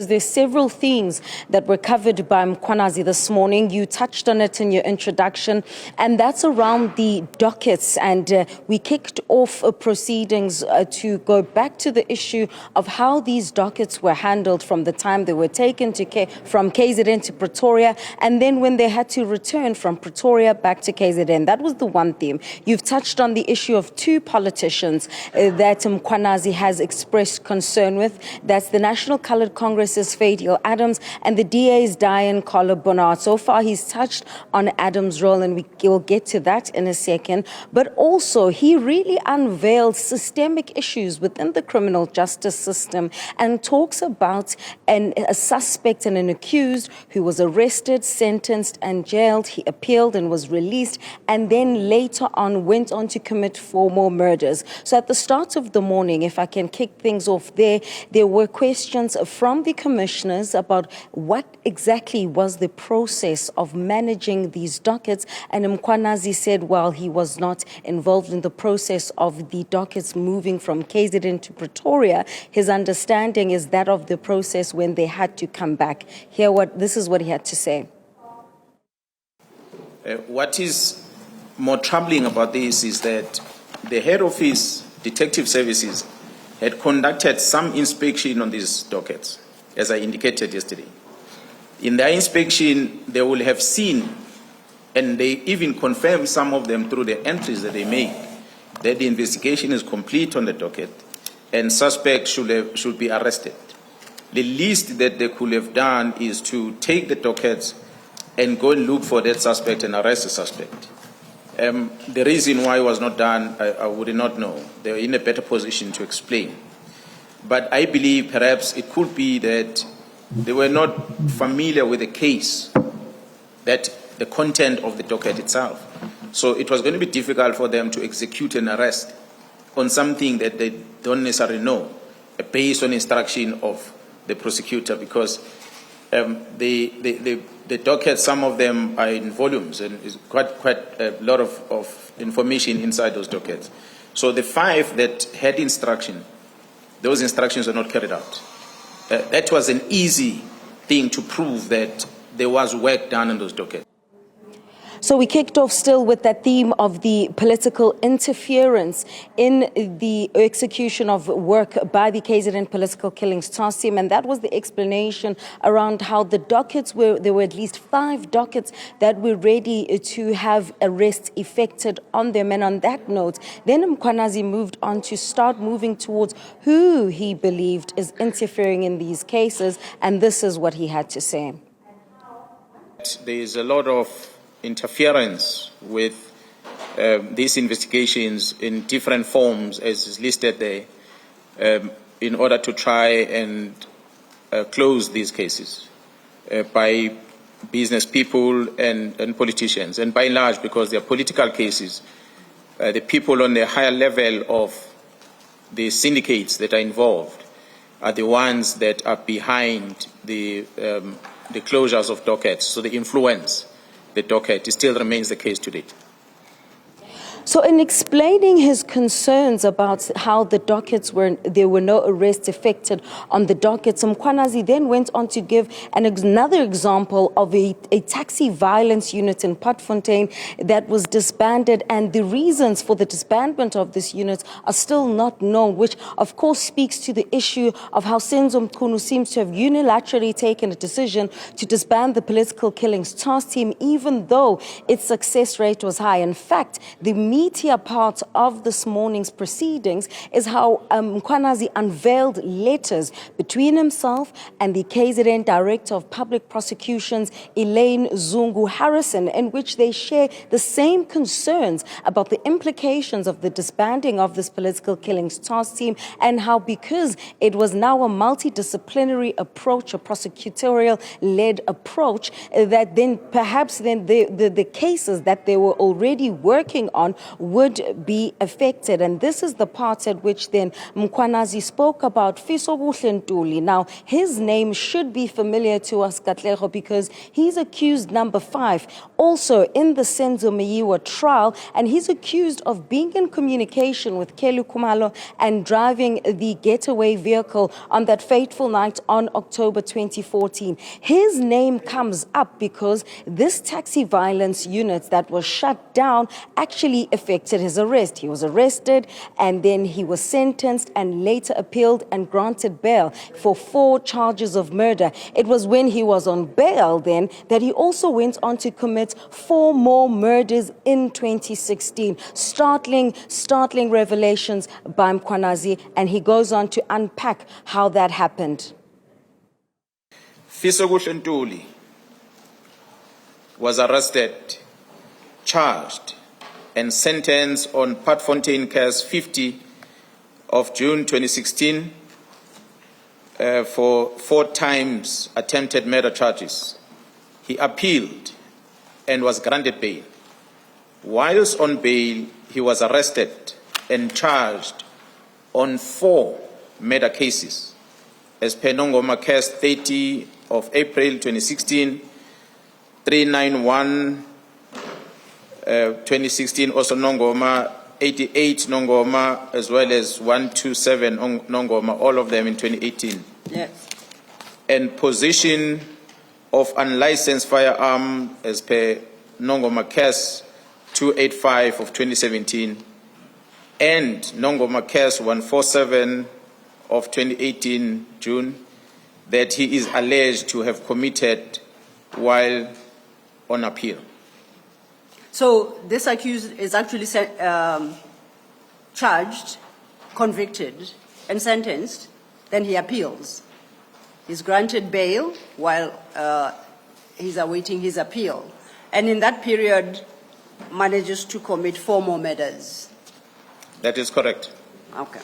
There's several themes that were covered by Mkhwanazi this morning. You touched on it in your introduction, and that's around the dockets. And we kicked off proceedings to go back to the issue of how these dockets were handled from the time they were taken from KZN to Pretoria, and then when they had to return from Pretoria back to KZN. That was the one theme. You've touched on the issue of two politicians that Mkhwanazi has expressed concern with. That's the National Coloured Congress Fatal Adams and the DA's Ziyanda Ngcobo. So far, he's touched on Adams' role, and we will get to that in a second. But also, he really unveiled systemic issues within the criminal justice system and talks about a suspect and an accused who was arrested, sentenced, and jailed. He appealed and was released, and then later on went on to commit 4 more murders. So at the start of the morning, if I can kick things off there were questions from the commissioners about what exactly was the process of managing these dockets, and Mkhwanazi said while he was not involved in the process of the dockets moving from KZN to Pretoria, his understanding is that of the process when they had to come back. This is what he had to say. What is more troubling about this is that the head office, detective services, had conducted some inspection on these dockets, as I indicated yesterday. In their inspection, they will have seen, and they even confirmed some of them through the entries that they made, that the investigation is complete on the docket and suspects should be arrested. The least that they could have done is to take the dockets and go and look for that suspect and arrest the suspect. The reason why it was not done, I would not know. They were in a better position to explain. But I believe perhaps it could be that they were not familiar with the case, that the content of the docket itself. So it was going to be difficult for them to execute an arrest on something that they don't necessarily know, based on instruction of the prosecutor, because the docket, some of them are in volumes, and is quite a lot of information inside those dockets. So the 5 that had instruction, those instructions were not carried out. That was an easy thing to prove that there was work done on those dockets. So we kicked off still with that theme of the political interference in the execution of work by the KZN Political Killings Task Team, and that was the explanation around how the dockets there were at least 5 dockets that were ready to have arrests effected on them. And on that note, then Mkhwanazi moved on to start moving towards who he believed is interfering in these cases, and this is what he had to say. There is a lot of interference with these investigations in different forms, as is listed there, in order to try and close these cases by business people and politicians. And by and large, because they are political cases, the people on the higher level of the syndicates that are involved are the ones that are behind the closures of dockets. So the influence the docket, it still remains the case today. So in explaining his concerns about how the dockets there were no arrests effected on the dockets, Mkhwanazi then went on to give another example of a taxi violence unit in Potfontein that was disbanded, and the reasons for the disbandment of this unit are still not known, which of course speaks to the issue of how Senzo Mchunu seems to have unilaterally taken a decision to disband the Political Killings Task Team, even though its success rate was high. In fact, the meatier part of this morning's proceedings is how Mkhwanazi unveiled letters between himself and the KZN Director of Public Prosecutions, Elaine Zungu Harrison, in which they share the same concerns about the implications of the disbanding of this Political Killings Task Team, and how because it was now a multidisciplinary approach, a prosecutorial-led approach, that then perhaps the cases that they were already working on would be affected. And this is the part at which then Mkhwanazi spoke about Fisokuhle Duli. Now, his name should be familiar to us, Katlego, because he's accused number 5, also in the Senzo Meyiwa trial, and he's accused of being in communication with Kelu Khumalo and driving the getaway vehicle on that fateful night on October 2014. His name comes up because this taxi violence unit that was shut down actually affected his arrest. He was arrested and then he was sentenced and later appealed and granted bail for 4 charges of murder. It was when he was on bail then that he also went on to commit 4 more murders in 2016. Startling revelations by Mkhwanazi, and he goes on to unpack how that happened. Fisokuhle Duli was arrested, charged, and sentenced on Patfontein Case 50 of June 2016 for 4 times attempted murder charges. He appealed and was granted bail. Whilst on bail, he was arrested and charged on 4 murder cases as per Nongoma Case 30 of April 2016, 391 2016, also Nongoma, 88 Nongoma, as well as 127 Nongoma, all of them in 2018. Yes. And possession of unlicensed firearm as per Nongoma Case 285 of 2017 and Nongoma Case 147 of 2018 June that he is alleged to have committed while on appeal. So this accused is actually charged, convicted, and sentenced. Then he appeals. He's granted bail while he's awaiting his appeal. And in that period, manages to commit 4 more murders. That is correct. Okay.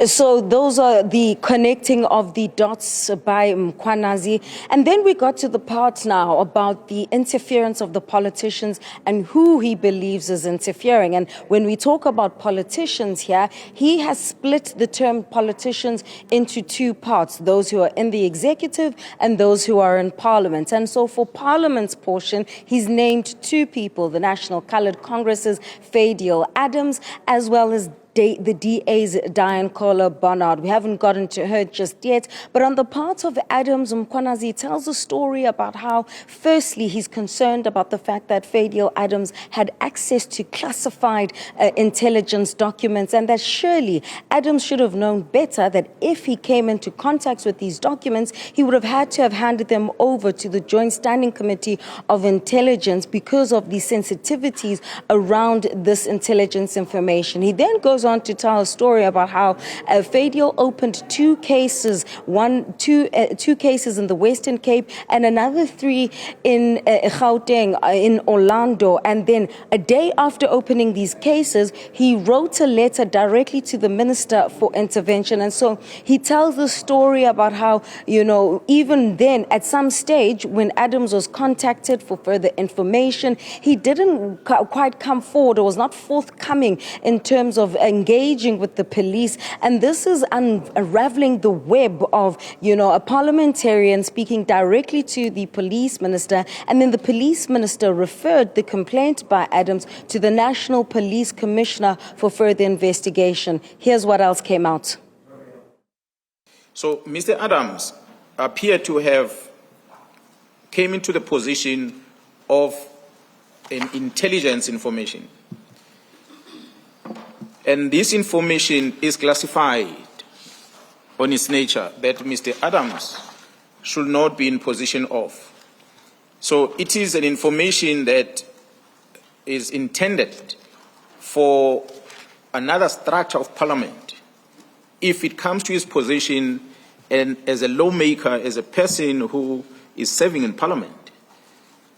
So those are the connecting of the dots by Mkhwanazi. And then we got to the part now about the interference of the politicians and who he believes is interfering. And when we talk about politicians here, he has split the term politicians into 2 parts, those who are in the executive and those who are in parliament. And so for parliament's portion, he's named 2 people, the National Coloured Congress's Fadiel Adams, as well as the DA's Diane Kohler-Barnard. We haven't gotten to her just yet, but on the part of Adams, Mkhwanazi tells a story about how, firstly, he's concerned about the fact that Fadiel Adams had access to classified intelligence documents, and that surely Adams should have known better that if he came into contact with these documents, he would have had to have handed them over to the Joint Standing Committee of Intelligence because of the sensitivities around this intelligence information. He then goes on to tell a story about how Fadiel opened 2 cases, two cases in the Western Cape and another 3 in Gauteng, in Orlando. And then a day after opening these cases, he wrote a letter directly to the Minister for Intervention. And so he tells the story about how, even then at some stage when Adams was contacted for further information, he didn't quite come forward or was not forthcoming in terms of engaging with the police. And this is unraveling the web of, a parliamentarian speaking directly to the police minister, and then the police minister referred the complaint by Adams to the National Police Commissioner for further investigation. Here's what else came out. So Mr. Adams appeared to have came into the position of an intelligence information. And this information is classified on its nature that Mr. Adams should not be in possession of. So it is an information that is intended for another structure of parliament. If it comes to his possession and as a lawmaker, as a person who is serving in parliament,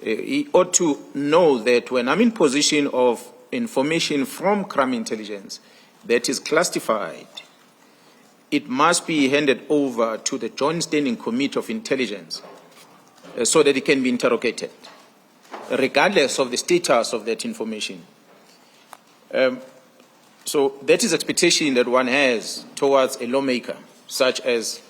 he ought to know that when I'm in possession of information from crime intelligence that is classified, it must be handed over to the Joint Standing Committee of Intelligence so that it can be interrogated, regardless of the status of that information. So that is expectation that one has towards a lawmaker, such as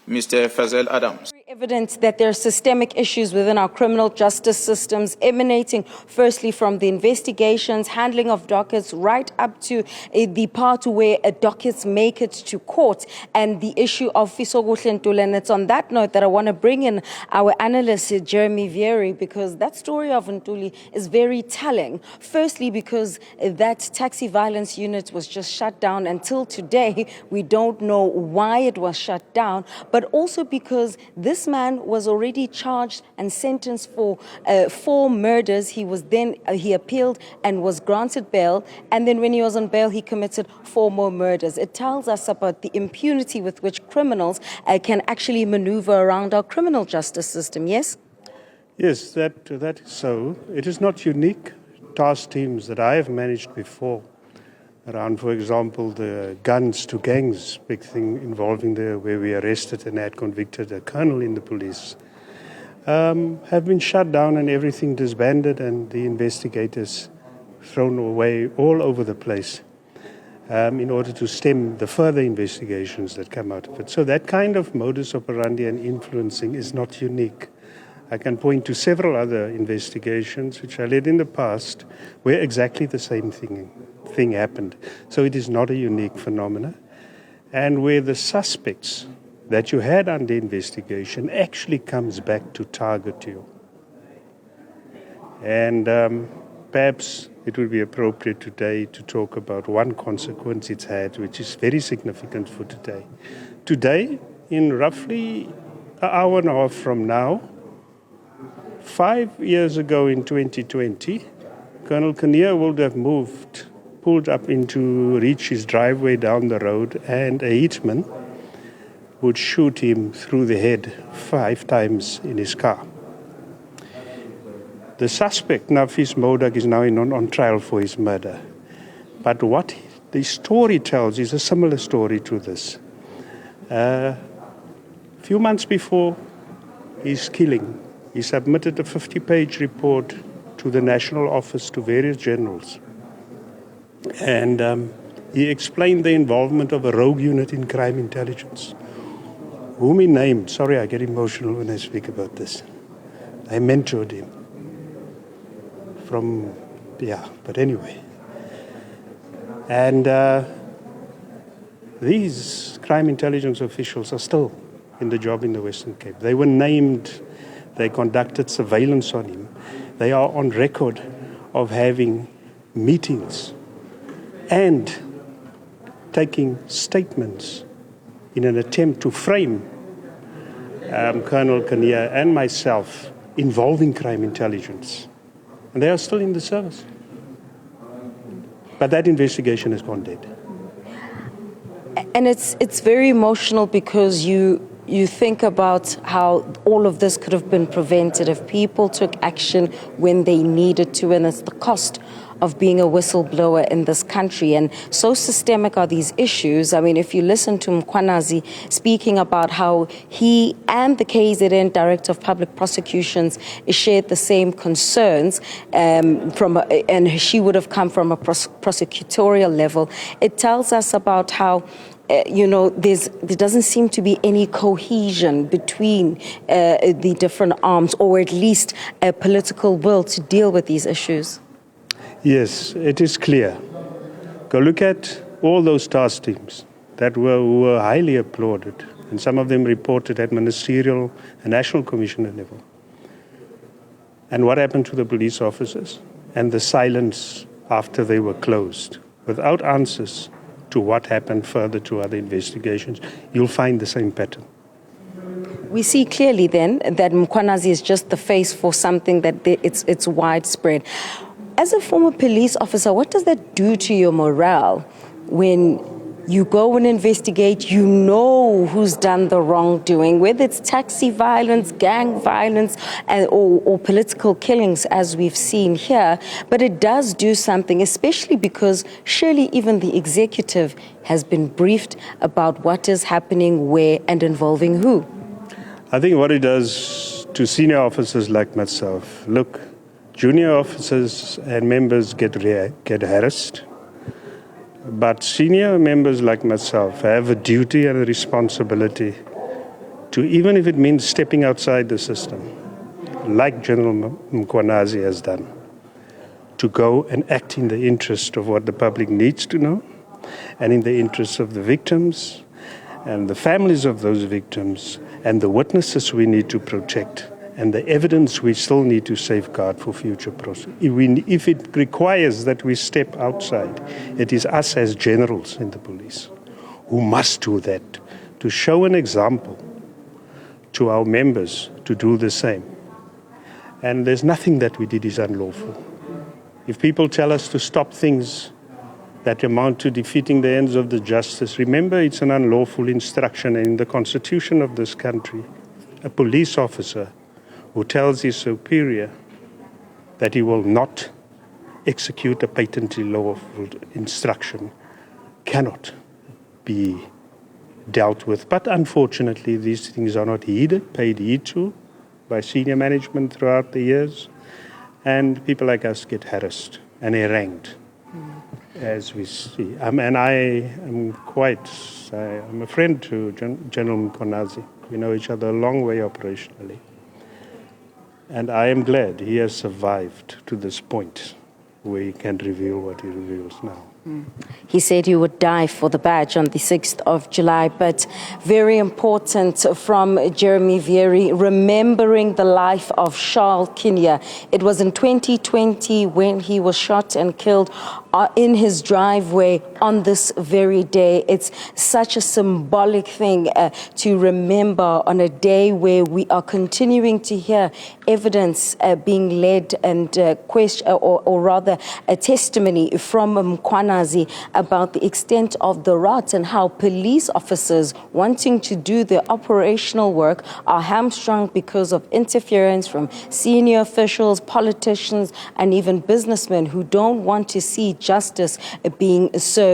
Mr. Fazal Adams. Evident that there are systemic issues within our criminal justice systems, emanating firstly from the investigations, handling of dockets, right up to the part where dockets make it to court, and the issue of Fisoguhle Ntuli. And it's on that note that I want to bring in our analyst, Jeremy Vearey, because that story of Ntuli is very telling. Firstly, because that taxi violence unit was just shut down until today. We don't know why it was shut down, but also because this man was already charged and sentenced for 4 murders. He was then he appealed and was granted bail, and then when he was on bail, he committed 4 more murders. It tells us about the impunity with which criminals can actually maneuver around our criminal justice system. Yes? Yes, that is so. It is not unique. Task teams that I have managed before around, for example, the guns to gangs, big thing involving where we arrested and had convicted a colonel in the police, have been shut down and everything disbanded and the investigators thrown away all over the place in order to stem the further investigations that come out of it. So that kind of modus operandi and influencing is not unique. I can point to several other investigations which I led in the past where exactly the same thing happened. So it is not a unique phenomenon. And where the suspects that you had under investigation actually comes back to target you. And perhaps it would be appropriate today to talk about one consequence it's had, which is very significant for today. Today, in roughly an hour and a half from now, 5 years ago in 2020, Colonel Kania would have pulled up into reach his driveway down the road, and a hitman would shoot him through the head 5 times in his car. The suspect, Nafis Modak, is now on trial for his murder. But what the story tells is a similar story to this. A few months before his killing, he submitted a 50-page report to the National Office to various generals. And he explained the involvement of a rogue unit in crime intelligence, whom he named. Sorry, I get emotional when I speak about this. I mentored him but anyway. And these crime intelligence officials are still in the job in the Western Cape. They were named, they conducted surveillance on him. They are on record of having meetings and taking statements in an attempt to frame Colonel Kania and myself involving crime intelligence. And they are still in the service. But that investigation has gone dead. And it's very emotional because you think about how all of this could have been prevented if people took action when they needed to, and it's the cost of being a whistleblower in this country. And so systemic are these issues. I mean, if you listen to Mkhwanazi speaking about how he and the KZN Director of Public Prosecutions shared the same concerns and she would have come from a prosecutorial level, it tells us about how there doesn't seem to be any cohesion between the different arms, or at least a political will to deal with these issues. Yes, it is clear. Go look at all those task teams that were highly applauded, and some of them reported at ministerial and national commissioner level. And what happened to the police officers? And the silence after they were closed, without answers to what happened further to other investigations. You'll find the same pattern. We see clearly then that Mkhwanazi is just the face for something that it's widespread. As a former police officer, what does that do to your morale when you go and investigate, you know who's done the wrongdoing, whether it's taxi violence, gang violence, or political killings, as we've seen here. But it does do something, especially because surely even the executive has been briefed about what is happening where and involving who. I think what it does to senior officers like myself, look, junior officers and members get harassed, But senior members like myself have a duty and a responsibility to, even if it means stepping outside the system, like General Mkhwanazi has done, to go and act in the interest of what the public needs to know and in the interest of the victims and the families of those victims and the witnesses we need to protect and the evidence we still need to safeguard for future process. If it requires that we step outside, it is us as generals in the police who must do that, to show an example to our members to do the same. And there's nothing that we did is unlawful. If people tell us to stop things that amount to defeating the ends of the justice, remember it's an unlawful instruction. And in the constitution of this country, a police officer who tells his superior that he will not execute a patently lawful instruction cannot be dealt with. But unfortunately, these things are not paid heed to by senior management throughout the years, and people like us get harassed and harangued, as we see. I'm a friend to General Mkhwanazi. We know each other a long way operationally. And I am glad he has survived to this point where he can reveal what he reveals now. He said he would die for the badge on the 6th of July, but very important from Jeremy Vearey, remembering the life of Charles Kinya. It was in 2020 when he was shot and killed in his driveway on this very day. It's such a symbolic thing to remember on a day where we are continuing to hear evidence being led and or rather a testimony from Mkhwanazi about the extent of the rot and how police officers wanting to do their operational work are hamstrung because of interference from senior officials, politicians, and even businessmen who don't want to see justice being served.